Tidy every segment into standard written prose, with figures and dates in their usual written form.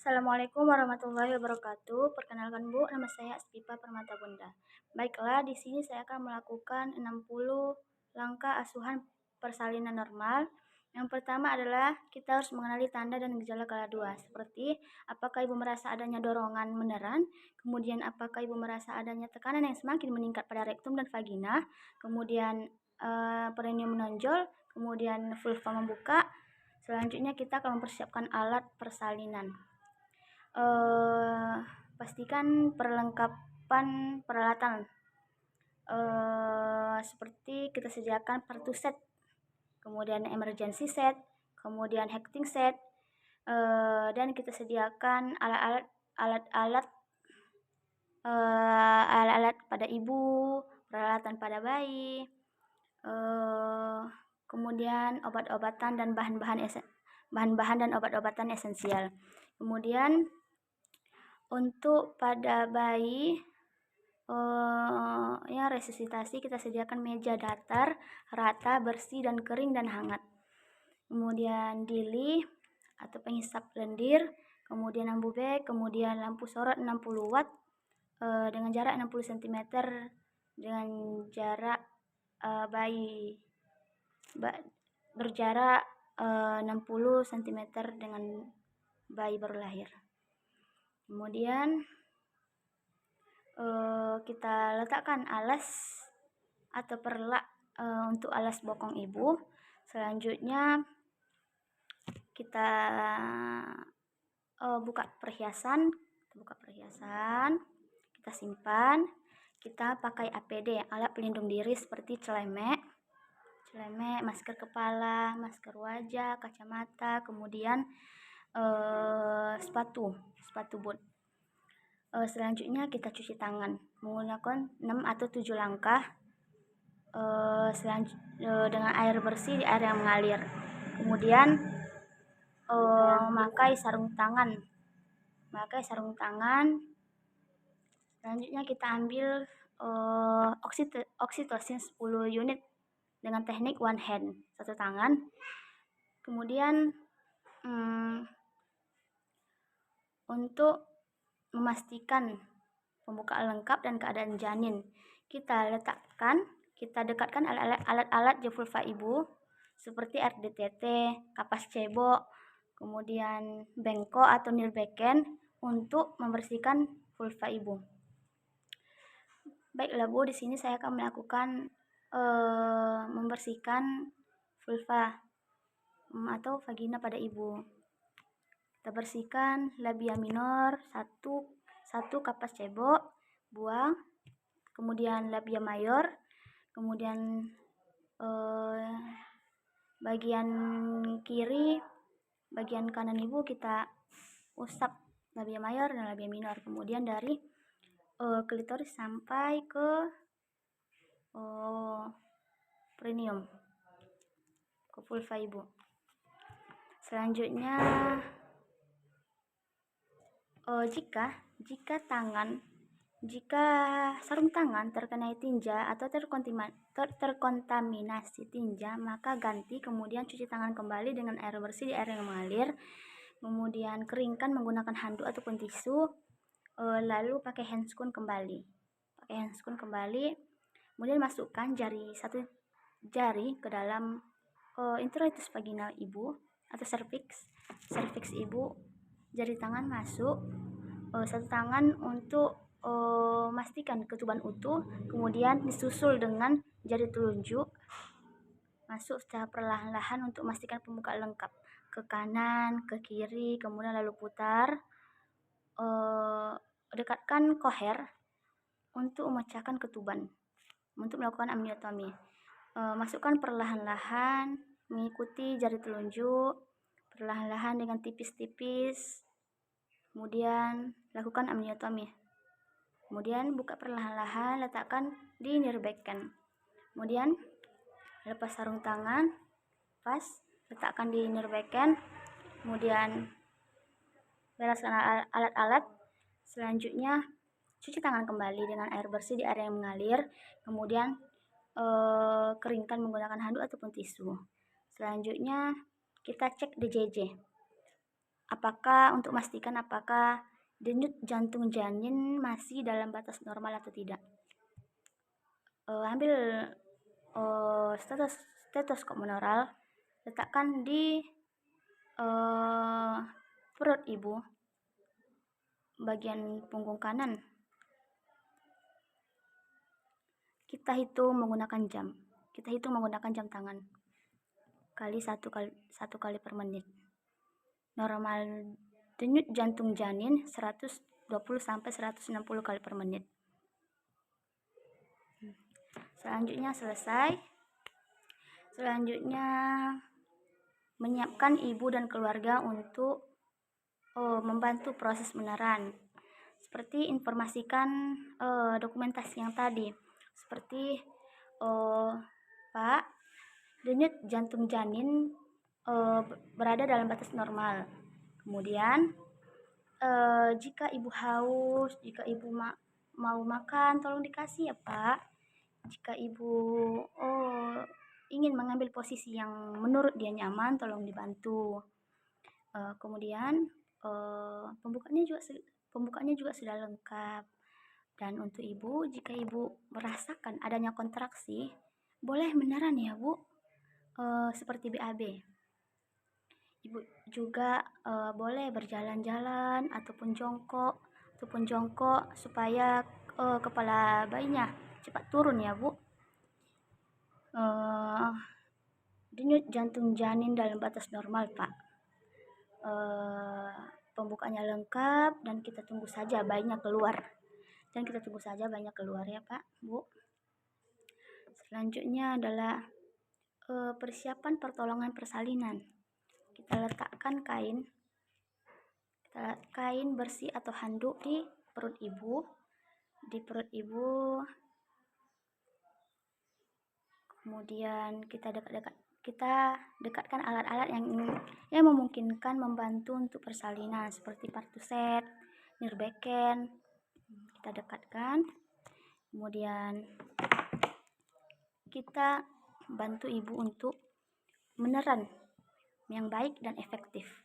Assalamualaikum warahmatullahi wabarakatuh. Perkenalkan Bu, nama saya Aspipa Permata Bunda. Baiklah, di sini saya akan melakukan 60 langkah asuhan persalinan normal. Yang pertama adalah kita harus mengenali tanda dan gejala kala 2, seperti apakah Ibu merasa adanya dorongan meneran, kemudian apakah Ibu merasa adanya tekanan yang semakin meningkat pada rektum dan vagina, kemudian perineum menonjol, kemudian vulva membuka. Selanjutnya kita akan mempersiapkan alat persalinan. Pastikan perlengkapan peralatan seperti kita sediakan partu set, kemudian emergency set, kemudian hecting set, dan kita sediakan alat-alat pada ibu, peralatan pada bayi, kemudian obat-obatan dan bahan-bahan dan obat-obatan esensial. Kemudian untuk pada bayi yang resusitasi kita sediakan meja datar, rata, bersih dan kering dan hangat. Kemudian dili atau penghisap lendir, kemudian lampu bag, kemudian lampu sorot 60 watt dengan jarak 60 cm dengan jarak bayi berjarak 60 cm dengan bayi baru lahir. Kemudian kita letakkan alas atau perlak untuk alas bokong ibu. Selanjutnya kita buka perhiasan, kita simpan. Kita pakai APD, alat pelindung diri seperti celemek, masker kepala, masker wajah, kacamata, kemudian sepatu boot. Selanjutnya kita cuci tangan menggunakan 6 atau 7 langkah dengan air bersih di air yang mengalir. Kemudian memakai sarung tangan. Selanjutnya kita ambil oksitosin 10 unit dengan teknik one hand, satu tangan. Kemudian untuk memastikan pembukaan lengkap dan keadaan janin, kita dekatkan alat-alat di vulva ibu seperti RDTT, kapas cebok, kemudian bengkok atau nilbeken untuk membersihkan vulva ibu. Baiklah Bu, di sini saya akan melakukan membersihkan vulva atau vagina pada ibu. Kita bersihkan labia minor, satu kapas cebok, buang. Kemudian labia mayor, kemudian bagian kiri, bagian kanan ibu kita usap labia mayor dan labia minor. Kemudian dari klitoris sampai ke perineum, ke vulva ibu. Selanjutnya jika sarung tangan terkena tinja atau terkontaminasi tinja, maka ganti, kemudian cuci tangan kembali dengan air bersih di air yang mengalir. Kemudian keringkan menggunakan handuk ataupun tisu, lalu pakai handscoon kembali. Kemudian masukkan satu jari ke dalam introitus vaginal ibu atau cervix ibu. Jari tangan masuk, satu tangan untuk memastikan ketuban utuh, kemudian disusul dengan jari telunjuk masuk secara perlahan-lahan untuk memastikan pembukaan lengkap ke kanan, ke kiri, kemudian lalu putar. Dekatkan koher untuk memecahkan ketuban untuk melakukan amniotomi. Masukkan perlahan-lahan mengikuti jari telunjuk, perlahan-lahan dengan tipis-tipis. Kemudian lakukan amniotomi. Kemudian buka perlahan-lahan, letakkan di nirbecken. Kemudian lepas sarung tangan, letakkan di nirbecken. Kemudian bereskan alat-alat. Selanjutnya cuci tangan kembali dengan air bersih di air yang mengalir. Kemudian keringkan menggunakan handuk ataupun tisu. Selanjutnya kita cek DJJ untuk memastikan apakah denyut jantung janin masih dalam batas normal atau tidak. Ambil stetoskop monaural, letakkan di perut ibu, bagian punggung kanan. Kita hitung menggunakan jam tangan kali satu kali per menit. Normal denyut jantung janin 120 sampai 160 kali per menit. Selanjutnya menyiapkan ibu dan keluarga untuk membantu proses meneran. Seperti informasikan dokumentasi yang tadi, seperti Pak, denyut jantung janin berada dalam batas normal. Kemudian jika ibu haus, jika ibu mau makan, tolong dikasih ya Pak. Jika ibu ingin mengambil posisi yang menurut dia nyaman, tolong dibantu. Kemudian pembukaannya juga sudah lengkap. Dan untuk ibu, jika ibu merasakan adanya kontraksi, boleh meneran ya Bu, seperti BAB. Ibu juga boleh berjalan-jalan ataupun jongkok supaya kepala bayinya cepat turun ya Bu. Denyut jantung janin dalam batas normal Pak. Pembukaannya lengkap dan kita tunggu saja bayinya keluar. Ya Pak, Bu. Selanjutnya adalah persiapan pertolongan persalinan. Kita letakkan kain bersih atau handuk di perut ibu. Kemudian kita dekatkan alat-alat yang memungkinkan membantu untuk persalinan seperti partuset, nirbeken. Kita dekatkan. Kemudian kita bantu ibu untuk meneran yang baik dan efektif.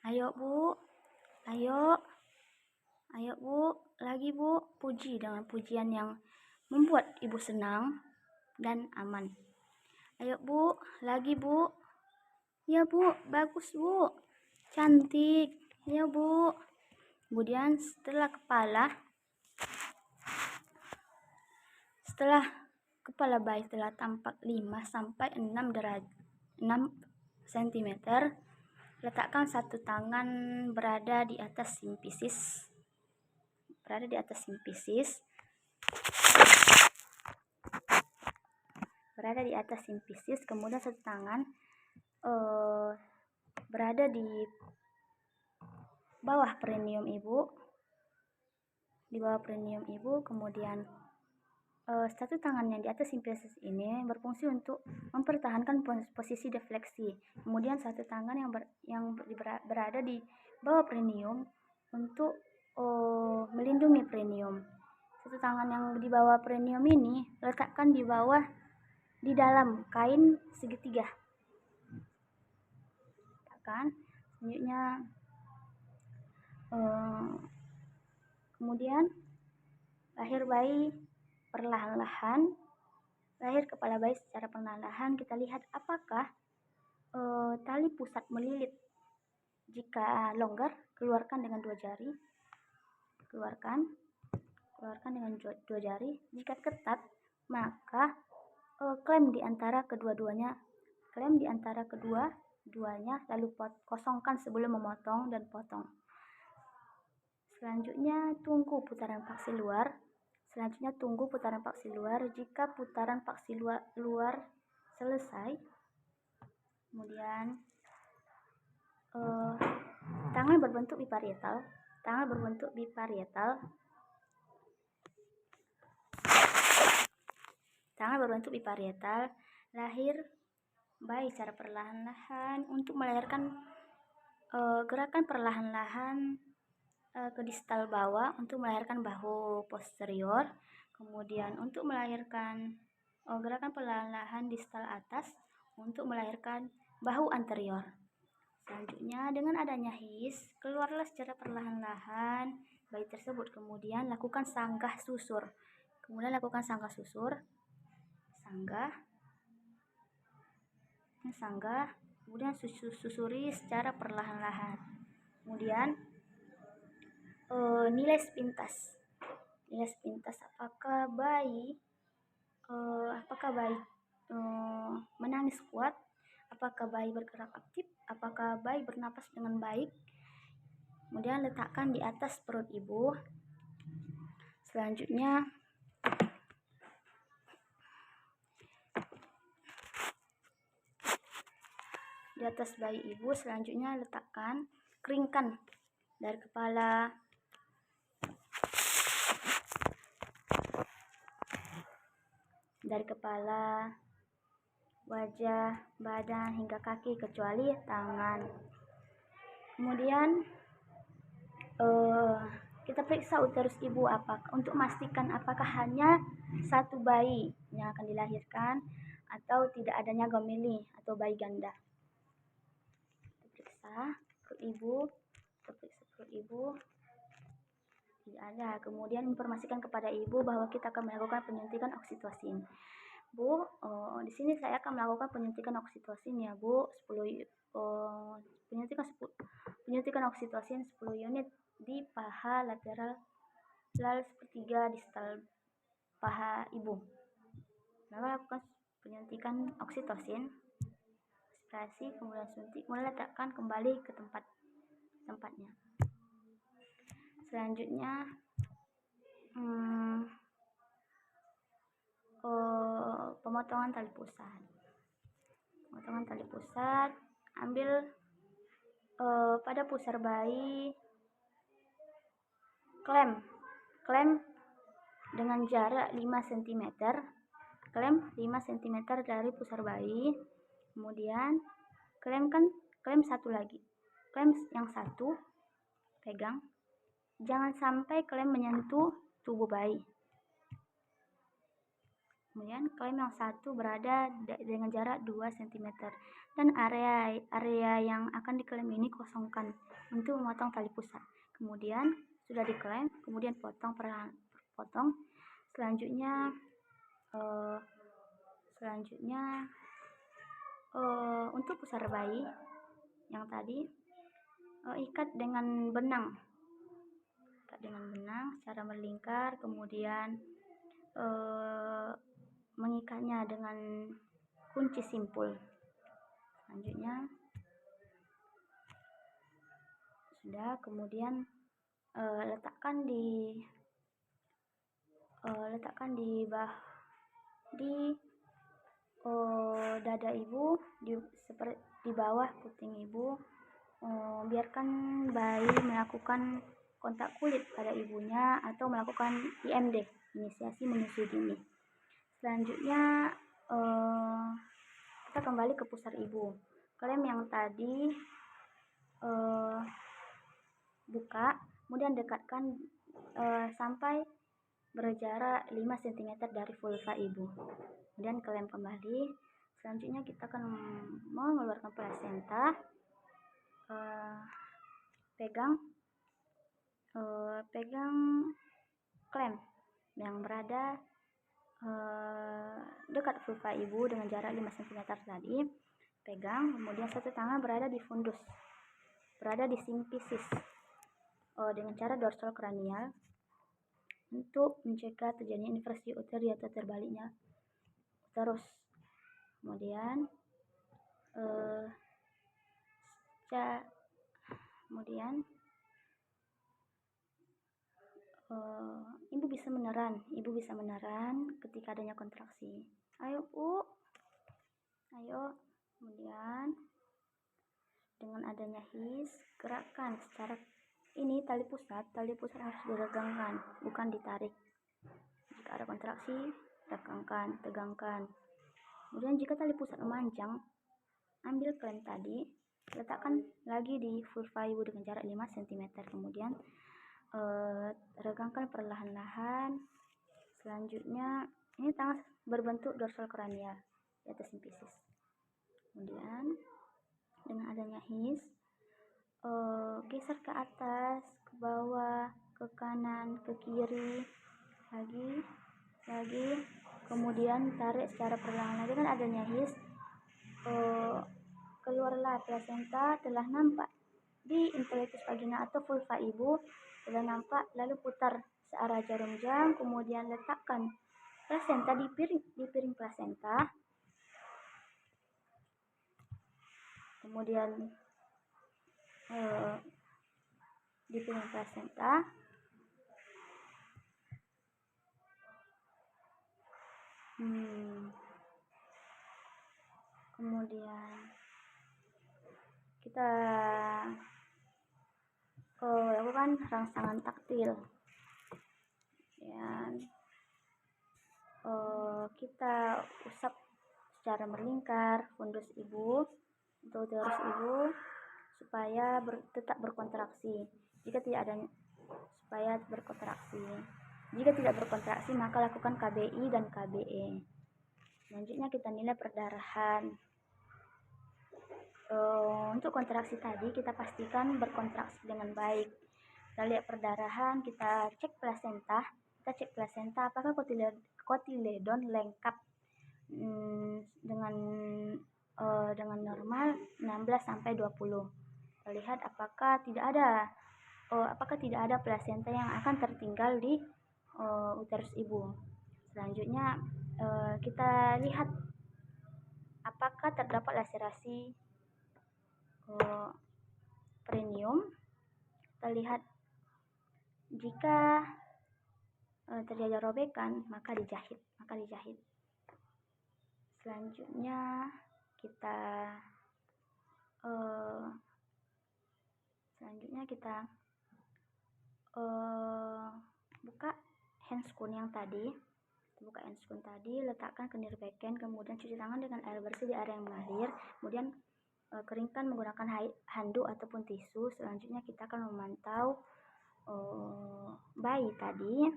Ayo Bu, ayo Bu, lagi Bu, puji dengan pujian yang membuat ibu senang dan aman. Ayo Bu, lagi Bu. Ya Bu, bagus Bu, cantik. Ya Bu. Kemudian setelah kepala bayi telah tampak 5 sampai 6 cm, letakkan satu tangan berada di atas simpisis. Kemudian satu tangan berada di bawah perineum ibu. Kemudian satu tangan yang di atas simpisis ini berfungsi untuk mempertahankan posisi defleksi. Kemudian satu tangan yang berada di bawah perineum untuk melindungi perineum. Satu tangan yang di bawah perineum ini letakkan di dalam kain segitiga. Selanjutnya kemudian lahir kepala bayi secara perlahan-lahan. Kita lihat apakah tali pusat melilit. Jika longgar, keluarkan dengan 2 jari. Keluarkan dengan 2 jari. Jika ketat, maka klem di antara kedua-duanya, lalu kosongkan sebelum memotong dan potong. Selanjutnya tunggu putaran paksi luar. Jika putaran paksi luar selesai, kemudian tangan berbentuk biparietal. Lahir bayi secara perlahan-lahan. Untuk melahirkan, gerakan perlahan-lahan ke distal bawah untuk melahirkan bahu posterior. Kemudian untuk melahirkan gerakan perlahan-lahan distal atas untuk melahirkan bahu anterior. Selanjutnya, dengan adanya his, keluarlah secara perlahan-lahan bayi tersebut. Kemudian lakukan sanggah susur. Sanggah, kemudian susuri secara perlahan-lahan. Kemudian nilai sepintas. Apakah bayi menangis kuat, apakah bayi bergerak aktif, apakah bayi bernapas dengan baik. Kemudian letakkan di atas perut ibu. Selanjutnya di atas bayi ibu, selanjutnya letakkan, keringkan dari kepala, wajah, badan hingga kaki kecuali tangan. Kemudian kita periksa uterus ibu untuk memastikan apakah hanya satu bayi yang akan dilahirkan atau tidak adanya gemili atau bayi ganda. Kita periksa perut ibu, tidak ada. Kemudian informasikan kepada ibu bahwa kita akan melakukan penyuntikan oksitosin. Bu, di sini saya akan melakukan penyuntikan oksitosin ya, Bu. Penyuntikan oksitosin 10 unit di paha lateral sepertiga distal paha ibu. Lalu lakukan penyuntikan oksitosin, aspirasi, kemudian suntik, mulai letakkan kembali ke tempatnya. Selanjutnya pemotongan tali pusat. Ambil pada pusar bayi, klem dengan jarak 5 cm. Klem 5 cm dari pusar bayi. Kemudian klem satu lagi. Klem yang satu pegang. Jangan sampai klem menyentuh tubuh bayi. Kemudian klem yang satu berada dengan jarak 2 cm. Dan area yang akan diklem ini kosongkan untuk memotong tali pusat. Kemudian sudah diklem, kemudian potong. Selanjutnya untuk pusar bayi yang tadi ikat dengan benang secara melingkar, kemudian mengikatnya dengan kunci simpul. Selanjutnya sudah, kemudian letakkan di dada ibu, di bawah puting ibu. Biarkan bayi melakukan kontak kulit pada ibunya atau melakukan IMD, inisiasi menyusui dini. Selanjutnya kita kembali ke pusar ibu. Klem yang tadi buka, kemudian dekatkan sampai berjarak 5 cm dari vulva ibu. Kemudian klem kembali. Selanjutnya kita akan mengeluarkan plasenta. Pegang klem yang berada dekat vulva ibu dengan jarak 5 cm tadi. Pegang, kemudian satu tangan berada di fundus, berada di simfisis dengan cara dorsal kranial untuk mencegah terjadinya inversi uteri atau terbaliknya uterus. Kemudian ibu bisa meneran ketika adanya kontraksi. Ayo Bu, ayo. Kemudian dengan adanya his, gerakkan secara ini tali pusat harus diregangkan, bukan ditarik. Jika ada kontraksi, regangkan, tegangkan. Kemudian jika tali pusat memanjang, ambil klem tadi, letakkan lagi di vulva ibu dengan jarak 5 cm. Kemudian regangkan perlahan-lahan. Selanjutnya ini tangan berbentuk dorsal kranial di atas simfisis. Kemudian dengan adanya his, geser ke atas, ke bawah, ke kanan, ke kiri, lagi, kemudian tarik secara perlahan. Dengan adanya his, keluarlah plasenta, telah nampak di introitus vagina atau vulva ibu, telah nampak, lalu putar searah jarum jam, kemudian letakkan plasenta di piring plasenta, kemudian di piring plasenta, kemudian kita lakukan rangsangan taktil, dan kita usap secara berlingkar fundus ibu atau uterus ibu supaya tetap berkontraksi. Jika tidak berkontraksi, maka lakukan KBI dan KBE. Selanjutnya kita nilai perdarahan. Untuk kontraksi tadi kita pastikan berkontraksi dengan baik. Kita lihat perdarahan, kita cek plasenta apakah kotiledon lengkap dengan normal 16-20. Kita lihat apakah tidak ada plasenta yang akan tertinggal di uterus ibu. Selanjutnya kita lihat apakah terdapat laserasi perineum. Kita lihat jika terjadi robekan, maka dijahit. Selanjutnya kita buka handscoon yang tadi. Letakkan ke nirbeken, kemudian cuci tangan dengan air bersih di area yang mengalir, kemudian keringkan menggunakan handuk ataupun tisu. Selanjutnya kita akan memantau bayi tadi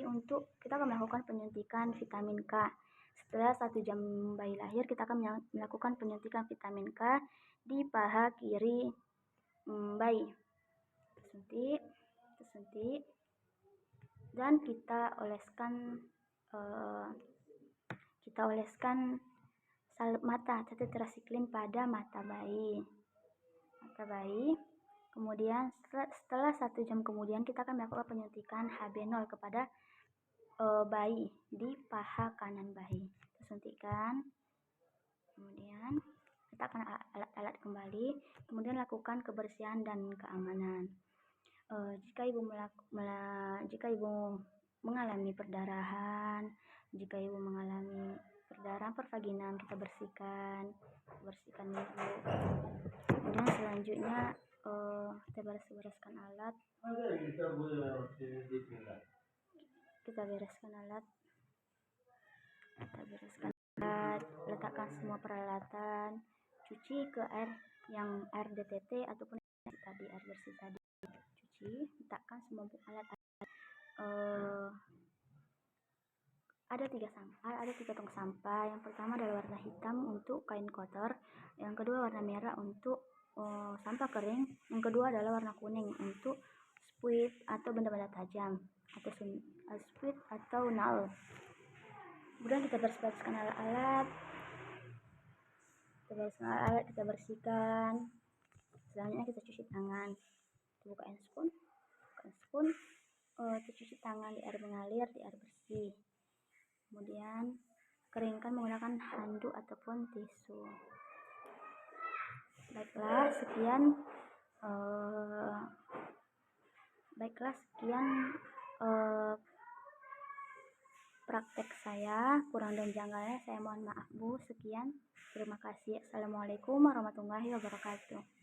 untuk kita akan melakukan penyuntikan vitamin K. Setelah 1 jam bayi lahir, kita akan melakukan penyuntikan vitamin K di paha kiri bayi. Suntik dan kita oleskan salep mata atau tetrasiklin pada mata bayi. Kemudian setelah 1 jam kemudian kita akan melakukan penyuntikan HB0 kepada bayi di paha kanan bayi. Suntikan, kemudian letakkan alat-alat kembali, kemudian lakukan kebersihan dan keamanan. Jika ibu mengalami perdarahan, pervaginam, kita bersihkan ibu. Kemudian selanjutnya kita bereskan alat. Letakkan semua peralatan, cuci ke air DTT ataupun air bersih tadi. Letakkan semua alat. Ada 3 tong sampah. Yang pertama adalah warna hitam untuk kain kotor, yang kedua warna merah untuk sampah kering, yang kedua adalah warna kuning untuk spuit atau benda-benda tajam, atau spuit atau nail. Kemudian kita bersihkan alat-alat, kita bersihkan. Selanjutnya kita cuci tangan. Buka handscoon, kita cuci tangan di air mengalir, di air bersih. Kemudian keringkan menggunakan handuk ataupun tisu. Baiklah, sekian praktek saya. Kurang dan janggalnya saya mohon maaf Bu. Sekian, terima kasih. Assalamualaikum warahmatullahi wabarakatuh.